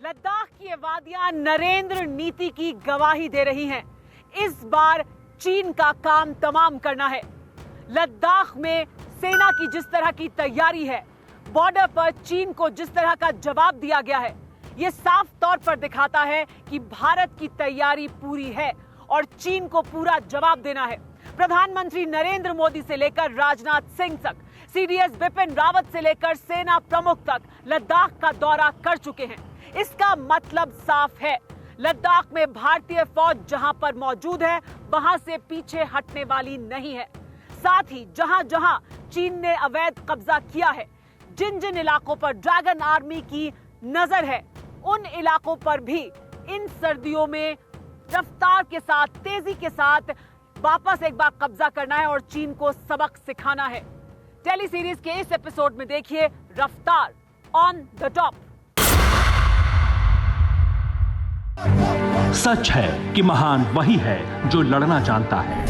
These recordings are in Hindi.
लद्दाख की वादियां नरेंद्र नीति की गवाही दे रही हैं। इस बार चीन का काम तमाम करना है। लद्दाख में सेना की जिस तरह की तैयारी है, बॉर्डर पर चीन को जिस तरह का जवाब दिया गया है, यह साफ तौर पर दिखाता है कि भारत की तैयारी पूरी है और चीन को पूरा जवाब देना है। प्रधानमंत्री नरेंद्र मोदी से लेकर राजनाथ सिंह तक, सीडीएस बिपिन रावत से लेकर सेना प्रमुख तक लद्दाख का दौरा कर चुके हैं। इसका मतलब साफ है, लद्दाख में भारतीय फौज जहां पर मौजूद है, वहां से पीछे हटने वाली नहीं है। साथ ही जहां जहां चीन ने अवैध कब्जा किया है, जिन जिन इलाकों पर ड्रैगन आर्मी की नजर है, उन इलाकों पर भी इन सर्दियों में रफ्तार के साथ, तेजी के साथ वापस एक बार कब्जा करना है और चीन को सबक सिखाना है। टेली सीरीज के इस एपिसोड में देखिए रफ्तार ऑन द टॉप। सच है कि महान वही है जो लड़ना जानता है।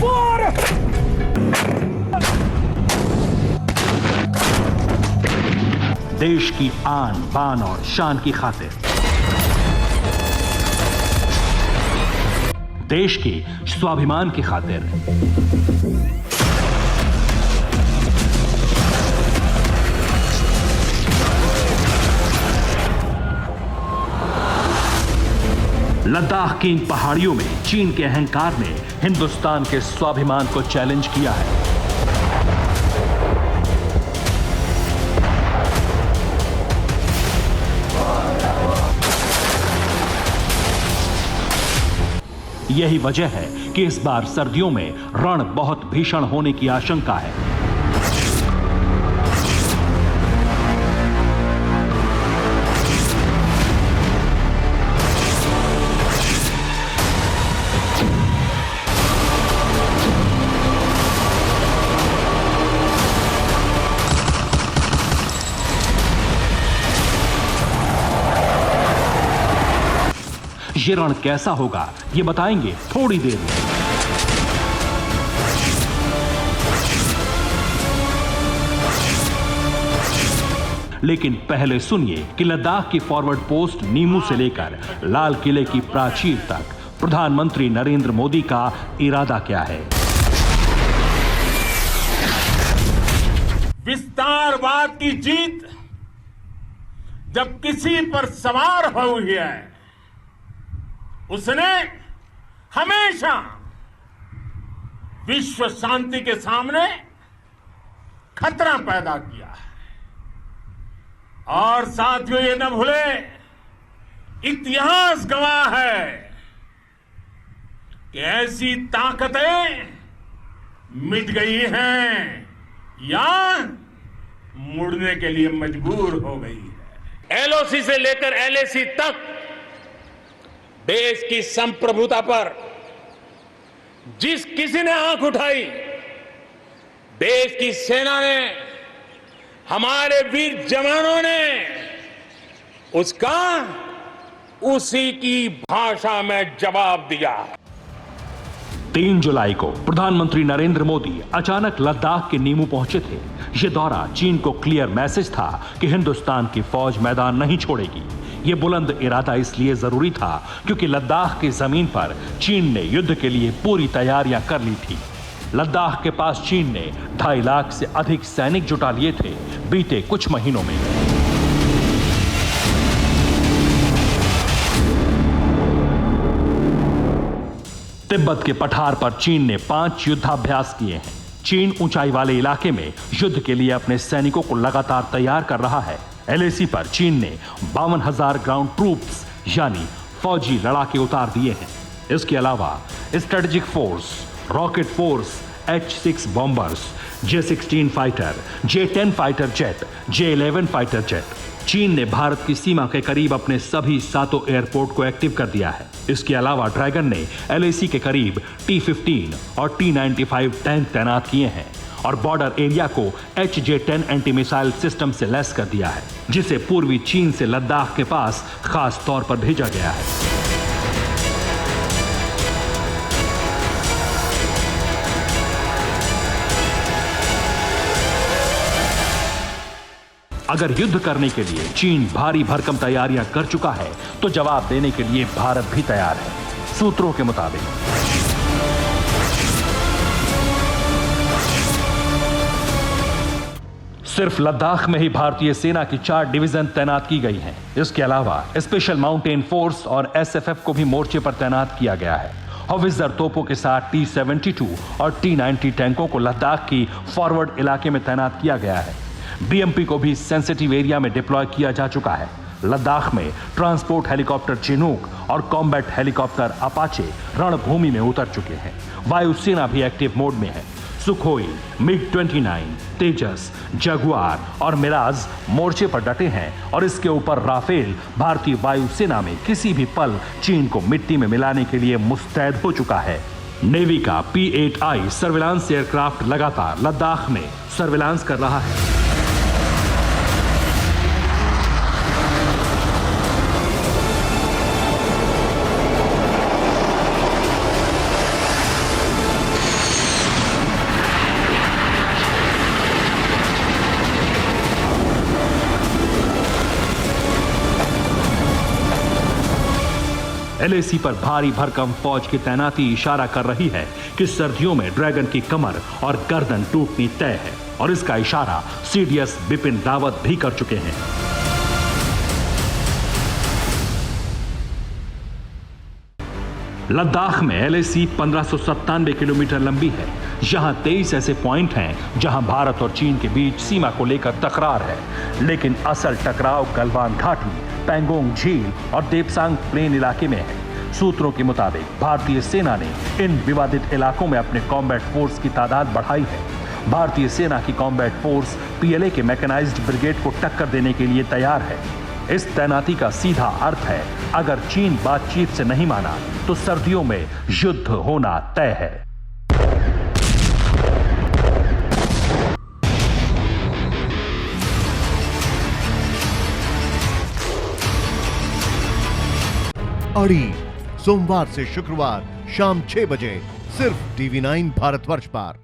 देश की आन बान और शान की खातिर, देश के स्वाभिमान की खातिर, लद्दाख की इन पहाड़ियों में चीन के अहंकार ने हिंदुस्तान के स्वाभिमान को चैलेंज किया है। यही वजह है कि इस बार सर्दियों में रण बहुत भीषण होने की आशंका है। ये रण कैसा होगा, ये बताएंगे थोड़ी देर में। लेकिन पहले सुनिए कि लद्दाख की फॉरवर्ड पोस्ट नीमू से लेकर लाल किले की प्राचीर तक प्रधानमंत्री नरेंद्र मोदी का इरादा क्या है। विस्तारवाद की जीत जब किसी पर सवार हुई है, उसने हमेशा विश्व शांति के सामने खतरा पैदा किया है। और साथियों, ये न भूले, इतिहास गवाह है कि ऐसी ताकतें मिट गई हैं या मुड़ने के लिए मजबूर हो गई है। एलओसी से लेकर एलएसी तक देश की संप्रभुता पर जिस किसी ने आंख उठाई, देश की सेना ने, हमारे वीर जवानों ने उसका उसी की भाषा में जवाब दिया। 3 जुलाई को प्रधानमंत्री नरेंद्र मोदी अचानक लद्दाख के नीमू पहुंचे थे। यह दौरा चीन को क्लियर मैसेज था कि हिंदुस्तान की फौज मैदान नहीं छोड़ेगी। यह बुलंद इरादा इसलिए जरूरी था क्योंकि लद्दाख की जमीन पर चीन ने युद्ध के लिए पूरी तैयारियां कर ली थी। लद्दाख के पास चीन ने 2.5 लाख से अधिक सैनिक जुटा लिए थे बीते कुछ महीनों में। तिब्बत के पठार पर चीन ने 5 युद्धाभ्यास किए हैं। चीन ऊंचाई वाले इलाके में युद्ध के लिए अपने सैनिकों को लगातार तैयार कर रहा है। एलएसी पर चीन ने 52,000 ग्राउंड ट्रूप्स यानी फौजी लड़ाके उतार दिए हैं। इसके अलावा strategic force, rocket force, H-6 bombers, J-16 fighter, J-10 fighter jet, J-11 fighter jet. चीन ने भारत की सीमा के करीब अपने सभी 7 एयरपोर्ट को एक्टिव कर दिया है। इसके अलावा ड्रैगन ने एलएसी के करीब T-15 और T-95 टैंक तैनात किए हैं और बॉर्डर एरिया को HJ-10 एंटी मिसाइल सिस्टम से लैस कर दिया है, जिसे पूर्वी चीन से लद्दाख के पास खास तौर पर भेजा गया है। अगर युद्ध करने के लिए चीन भारी भरकम तैयारियां कर चुका है तो जवाब देने के लिए भारत भी तैयार है। सूत्रों के मुताबिक सिर्फ लद्दाख में ही भारतीय सेना की 4 डिवीजन तैनात की गई हैं। इसके अलावा स्पेशल माउंटेन फोर्स और एसएफएफ को भी मोर्चे पर तैनात किया गया है। हॉवित्जर तोपों के साथ T-72 और T-90 टैंकों को लद्दाख की फॉरवर्ड इलाके में तैनात किया गया है। BMP को भी सेंसिटिव एरिया में डिप्लॉय किया जा चुका है। लद्दाख में ट्रांसपोर्ट हेलीकॉप्टर चिनूक और कॉम्बैट हेलीकॉप्टर अपाचे रणभूमि में उतर चुके हैं। वायुसेना भी एक्टिव मोड में है। सुखोई, MiG-29, तेजस, जगुआर और मिराज मोर्चे पर डटे हैं और इसके ऊपर राफेल भारतीय वायुसेना में किसी भी पल चीन को मिट्टी में मिलाने के लिए मुस्तैद हो चुका है। नेवी का P-8I सर्विलांस एयरक्राफ्ट लगातार लद्दाख में सर्विलांस कर रहा है। LAC पर भारी भरकम फौज की तैनाती इशारा कर रही है कि सर्दियों में ड्रैगन की कमर और गर्दन टूटनी तय है और इसका इशारा CDS बिपिन रावत भी कर चुके हैं। लद्दाख में LAC 1597 किलोमीटर लंबी है। यहां 23 ऐसे पॉइंट हैं जहां भारत और चीन के बीच सीमा को लेकर तकरार है, लेकिन असल टकराव गलवान घाटी, पैंगोंग झील और देपसांग प्लेन इलाके में है। सूत्रों के मुताबिक भारतीय सेना ने इन विवादित इलाकों में अपने कॉम्बैट फोर्स की तादाद बढ़ाई है। भारतीय सेना की कॉम्बैट फोर्स PLA के मैकेनाइज्ड ब्रिगेड को टक्कर देने के लिए तैयार है। इस तैनाती का सीधा अर्थ है, अगर चीन बातचीत से नहीं माना तो सर्दियों में युद्ध होना तय है। अड़ी सोमवार से शुक्रवार शाम 6 बजे सिर्फ TV9 भारतवर्ष पर।